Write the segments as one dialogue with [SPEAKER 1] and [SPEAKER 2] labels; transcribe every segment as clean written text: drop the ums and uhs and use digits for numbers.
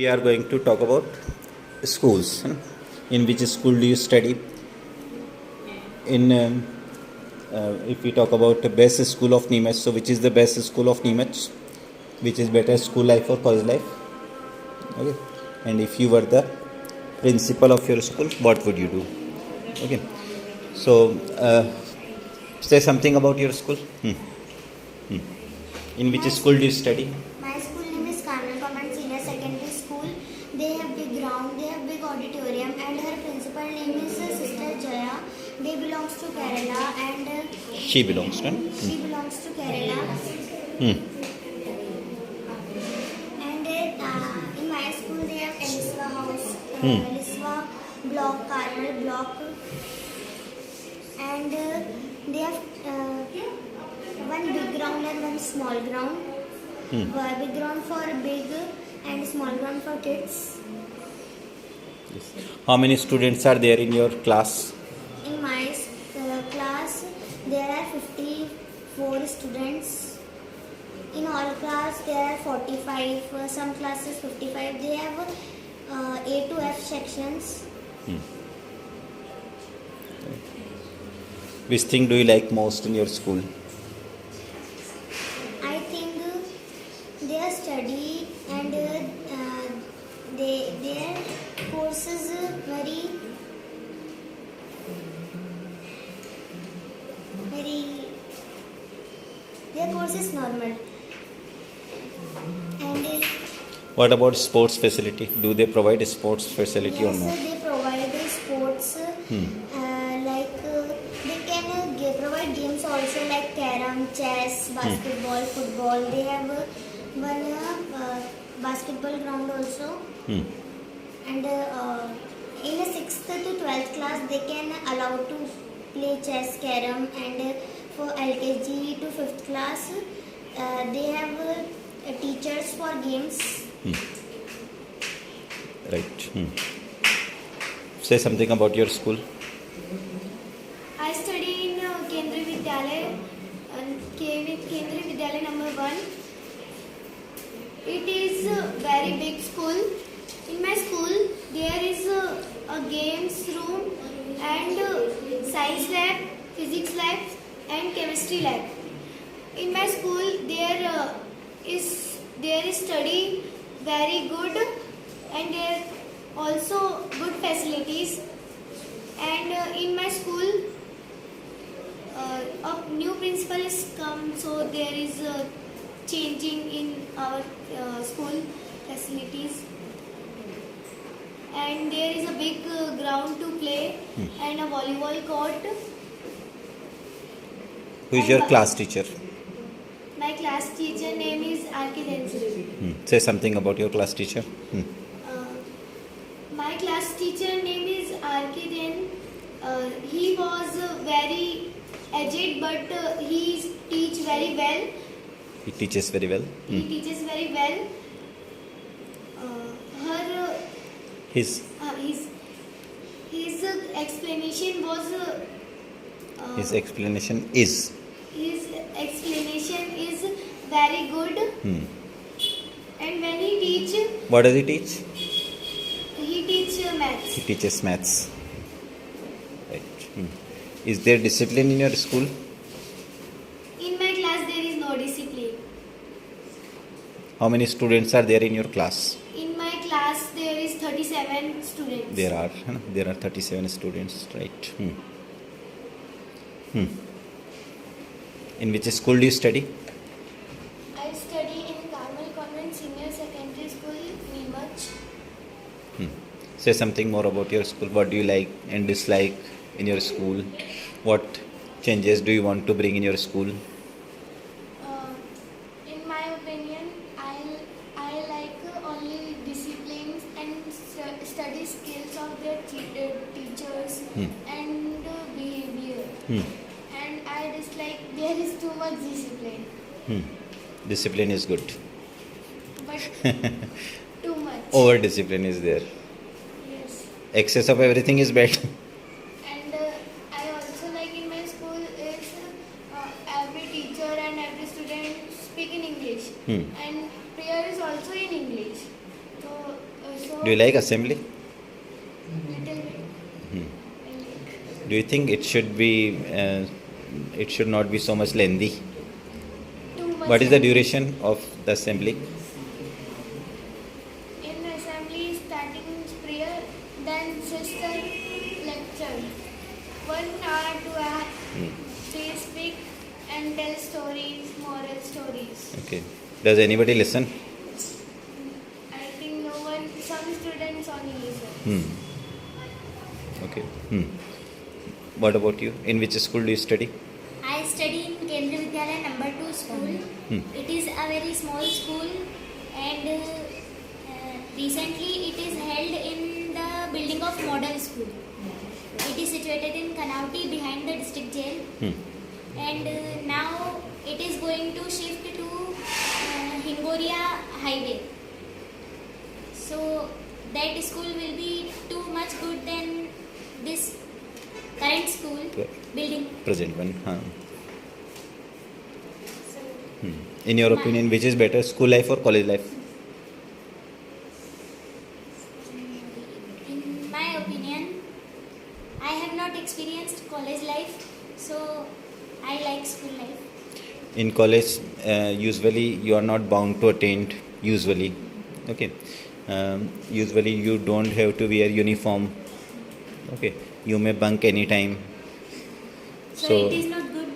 [SPEAKER 1] We are going to talk about schools. In which school do you study? In if we talk about the best school of Neemuch, so which is the best school of Neemuch? Which is better, school life or college life? Okay. And if you were the principal of your school, what would you do? Okay. So say something about your school. In which school do you study?
[SPEAKER 2] My school name is Carmel Command Senior Secondary School. They have big ground, they have big auditorium, and her principal name is Sister Jaya. They belongs to Kerala, and
[SPEAKER 1] She belongs to.
[SPEAKER 2] she belongs to Kerala. And in my school they have Eliswa House, Eliswa Block, Carmel Block, and they have one big ground and one small ground. Big ground for big and small ground for kids.
[SPEAKER 1] Yes. How many students are there in your class?
[SPEAKER 2] In my class, there are 54 students. In all class, there are 45. Some classes 55. They have A to F sections.
[SPEAKER 1] Which thing do you like most in your school?
[SPEAKER 2] I think their study and their courses very their course is normal. And
[SPEAKER 1] What about sports facility? Do they provide a sports facility or
[SPEAKER 2] yes,
[SPEAKER 1] not?
[SPEAKER 2] they provide sports they can provide games also like carom, chess, basketball, football. They have one basketball ground also. And in a 6th to 12th class they can allow to play chess, carom, and for LKG to 5th class they have teachers for games.
[SPEAKER 1] Right. Say something about your school.
[SPEAKER 3] I study in Kendriya Vidyalaya, Kendriya Vidyalaya number 1. It is a very big school. In my school, there is a games room and science lab, physics lab, and chemistry lab. In my school, there is study very good, and there also good facilities. And in my school, a new principal is come, so there is changing in our school facilities. And there is a big ground to play and a volleyball court.
[SPEAKER 1] Who is your class teacher?
[SPEAKER 3] My class teacher name is R.K. Densri.
[SPEAKER 1] Say something about your class teacher.
[SPEAKER 3] My class teacher name is R.K. Den. He was very aged, but he teach very well.
[SPEAKER 1] He teaches very well.
[SPEAKER 3] He teaches very well.
[SPEAKER 1] His
[SPEAKER 3] His explanation was
[SPEAKER 1] his explanation is.
[SPEAKER 3] his explanation is very good. And when he teach,
[SPEAKER 1] What does he teach?
[SPEAKER 3] he teach maths.
[SPEAKER 1] He teaches maths. Right. Is there discipline in your school?
[SPEAKER 3] In my class there is no discipline.
[SPEAKER 1] How many students are there in your class?
[SPEAKER 3] In my class there is 37 students.
[SPEAKER 1] There are 37 students, right? In which school do you study?
[SPEAKER 3] I study in Carmel Convent Senior Secondary School, Neemuch.
[SPEAKER 1] Say something more about your school. What do you like and dislike in your school? What changes do you want to bring in your school?
[SPEAKER 3] In my opinion, I like only disciplines and study skills of their teachers and behavior. And I dislike there is too much discipline,
[SPEAKER 1] Discipline is good.
[SPEAKER 3] but too much.
[SPEAKER 1] Over discipline is there.
[SPEAKER 3] Yes.
[SPEAKER 1] Excess of everything is bad.
[SPEAKER 3] And I also like in my school is every teacher and every student speak in English, and prayer is also in English. So
[SPEAKER 1] Do you like assembly?
[SPEAKER 3] Little bit.
[SPEAKER 1] Do you think it should be? It should not be so much lengthy.
[SPEAKER 3] Too much.
[SPEAKER 1] What is the duration of the assembly?
[SPEAKER 3] In assembly, starting prayer, then sister lecture. 1 hour, 2 hour. They speak and tell stories, moral stories.
[SPEAKER 1] Okay. Does anybody listen?
[SPEAKER 3] I think no one, some students only listen.
[SPEAKER 1] Okay. What about you? In which school do you study?
[SPEAKER 2] I study in Kendriya Vidyalaya number 2 school. It is a very small school, and recently it is held in the building of model school. It is situated in Kanauti behind the district jail, and now it is going to shift to Hingoria highway. So that school will be too much good than this current school building.
[SPEAKER 1] Present one.
[SPEAKER 2] So
[SPEAKER 1] In your opinion, which is better, school life or college life?
[SPEAKER 2] in my opinion, I have not experienced college life, so I like school life.
[SPEAKER 1] In college, usually you are not bound to attend. Usually, okay. Usually you don't have to wear uniform. Okay, you may bunk anytime.
[SPEAKER 2] So it is not good.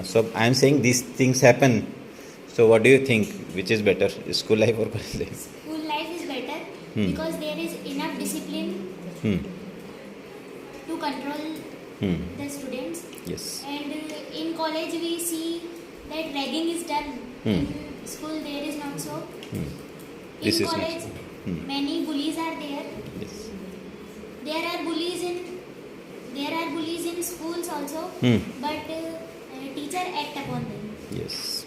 [SPEAKER 1] So I am saying these things happen. So what do you think? Which is better, school life or college life?
[SPEAKER 2] School life is better because there is enough discipline to control the students.
[SPEAKER 1] Yes.
[SPEAKER 2] And in college we see that ragging is done. In school there is not so.
[SPEAKER 1] This
[SPEAKER 2] In
[SPEAKER 1] is not
[SPEAKER 2] college
[SPEAKER 1] so.
[SPEAKER 2] many bullies are there.
[SPEAKER 1] Yes.
[SPEAKER 2] There are bullies in schools also, but teacher act upon them.
[SPEAKER 1] Yes.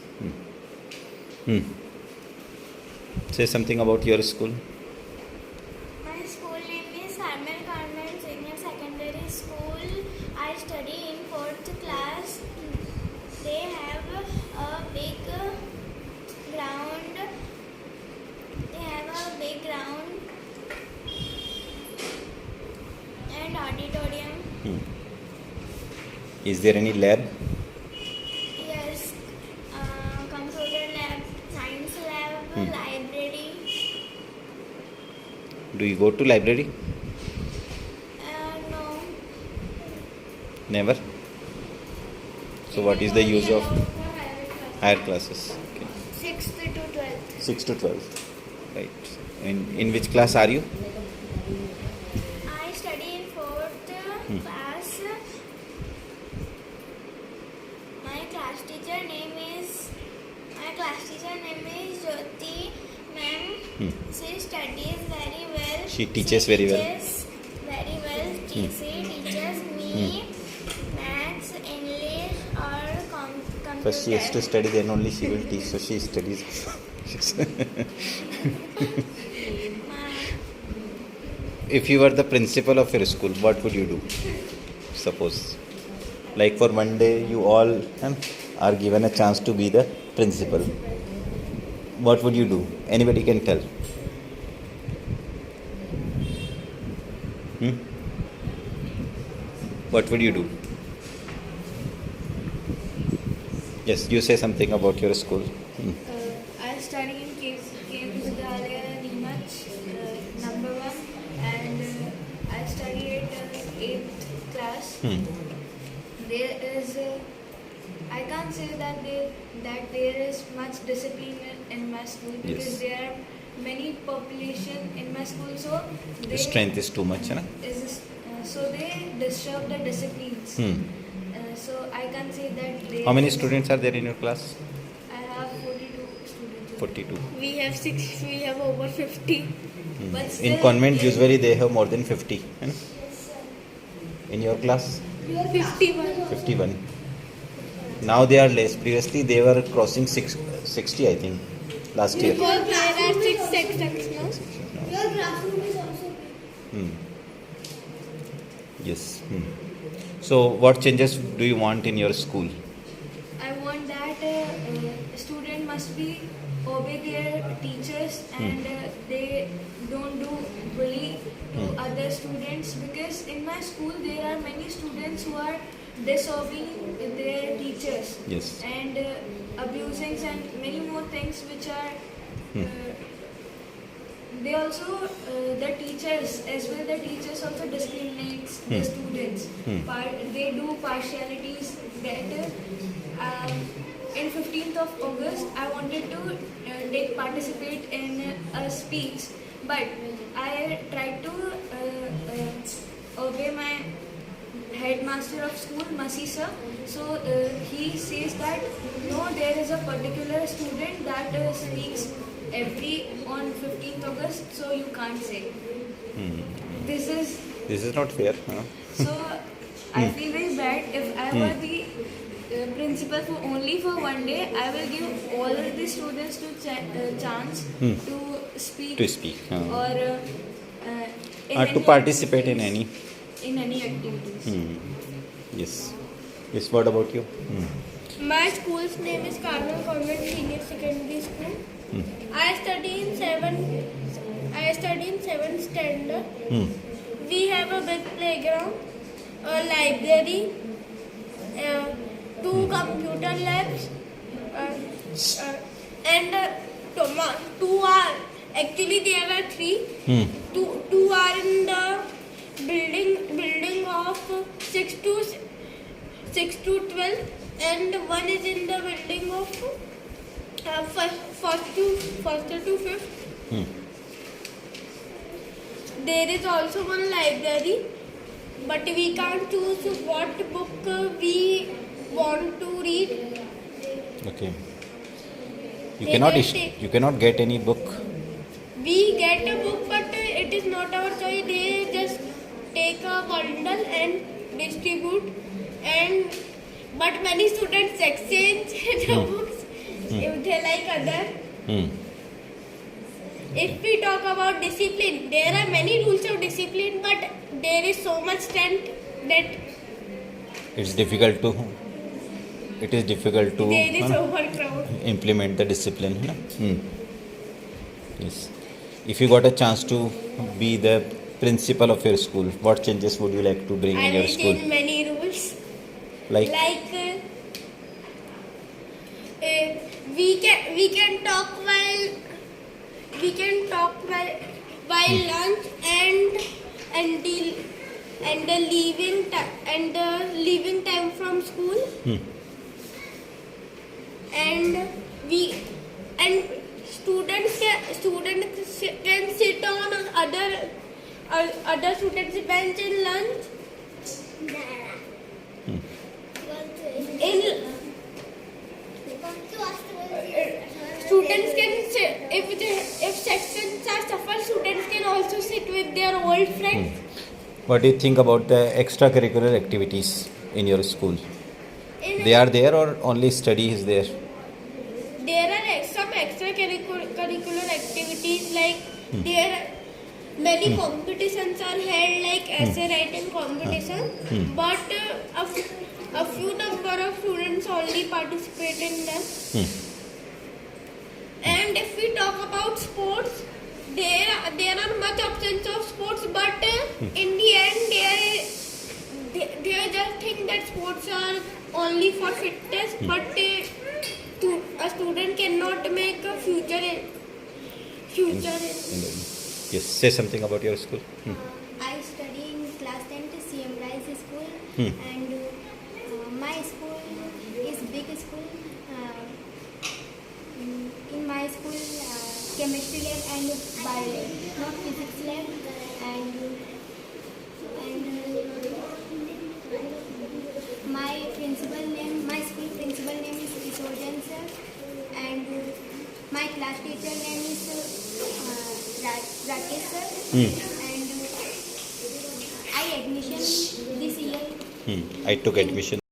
[SPEAKER 1] Say something about your school.
[SPEAKER 3] My school name is Carmel Convent Senior Secondary School. I study in 4th class. They have a big ground. And auditorium.
[SPEAKER 1] Is there any lab?
[SPEAKER 3] Yes. Computer lab, science lab, library.
[SPEAKER 1] Do you go to library?
[SPEAKER 3] No.
[SPEAKER 1] Never. So what is the use of higher classes? Okay.
[SPEAKER 3] 6th to 12th.
[SPEAKER 1] 6 to 12. Right. In which class are you?
[SPEAKER 3] I study in 4th class. My class teacher name is Jyoti ma'am. She studies very well.
[SPEAKER 1] She teaches very well.
[SPEAKER 3] Teaches very well. She teaches me maths, English, or computer.
[SPEAKER 1] First she has to study, then only she will teach. So she studies. If you were the principal of your school, what would you do? Suppose, like for one day, you all are given a chance to be the principal. What would you do? Anybody can tell. What would you do? Yes, you say something about your school.
[SPEAKER 4] I study in Kendriya Vidyalaya Neemuch, number 1, and I study at 8th class. There is, I can't say that there is much discipline in my school because
[SPEAKER 1] Yes.
[SPEAKER 4] there are many population in my school, so
[SPEAKER 1] The strength is too much, na?
[SPEAKER 4] so they disturb the disciplines. So I can't say that they.
[SPEAKER 1] How many students are there in your class?
[SPEAKER 4] I have 42 students.
[SPEAKER 1] 42.
[SPEAKER 4] We have over 50. But
[SPEAKER 1] In
[SPEAKER 4] still,
[SPEAKER 1] convent, usually they have more than 50. In your class?
[SPEAKER 4] 51.
[SPEAKER 1] 51. Now they are less. Previously they were crossing 60, I think, last year.
[SPEAKER 4] There are 6 sections, no?
[SPEAKER 3] Your classroom is also big.
[SPEAKER 1] Yes. So what changes do you want in your school?
[SPEAKER 4] I want that student must be obey their teachers and they don't do bullying. the students, because in my school there are many students who are disobeying their teachers.
[SPEAKER 1] Yes.
[SPEAKER 4] And abusing and many more things which are. They also, the teachers as well, the teachers also discriminates the students. They do partialities that in 15th of August I wanted to participate in a speech, but I tried to obey my headmaster of school, Masi sir. So he says that no, there is a particular student that speaks on 15th August, so you can't say. This is
[SPEAKER 1] not fair. Huh?
[SPEAKER 4] so. I feel very bad. If I were the principal for only for one day, I will give all of the students to chance to speak.
[SPEAKER 1] To speak.
[SPEAKER 4] Or
[SPEAKER 1] To participate in any.
[SPEAKER 4] activities.
[SPEAKER 1] Yes. Yes. What about you?
[SPEAKER 3] My school's name is Carmel Convent Senior Secondary School. I study in seventh standard. We have a big playground, a library, 2 computer labs, and 2 are actually there are 3. Two are in the building of 6 to 12, and 1 is in the building of first to 5th. There is also one library, but we can't choose what book we want to read.
[SPEAKER 1] Okay. You
[SPEAKER 3] They
[SPEAKER 1] cannot.
[SPEAKER 3] can take-
[SPEAKER 1] You cannot get any book.
[SPEAKER 3] We get a book, but it is not our choice. They just take a bundle and distribute, but many students exchange the books if they like other. If we talk about discipline, there are many rules of discipline, but there is so much strength that
[SPEAKER 1] It's difficult to. It is difficult to
[SPEAKER 3] there is overcrowd.
[SPEAKER 1] implement the discipline. Yes. If you got a chance to be the principal of your school, what changes would you like to bring
[SPEAKER 3] I
[SPEAKER 1] in your
[SPEAKER 3] will
[SPEAKER 1] school?
[SPEAKER 3] change many rules.
[SPEAKER 1] Like.
[SPEAKER 3] We can talk while lunch and the leaving time from school. And students can sit on other students' bench in lunch. Students can sit, if sections are shuffled, students can also sit with their old friends.
[SPEAKER 1] What do you think about the extracurricular activities in your school? They are there or only study is there?
[SPEAKER 3] There are some extracurricular activities, like there are many competitions are held, like essay writing competition, but a few number of students only participate in them. And if we talk about sports, there are much options of sports, but in the end they just think that sports are only for fitness, but a student cannot make a future.
[SPEAKER 1] Yes. Say something about your school.
[SPEAKER 2] I study in class 10 to CM Rice School, and my school is big school. In my school, chemistry lab and bio lab, not physics lab, and my school principal name is Kisojan sir, and my class teacher name is Rakesh sir, and I admission this year.
[SPEAKER 1] I took admission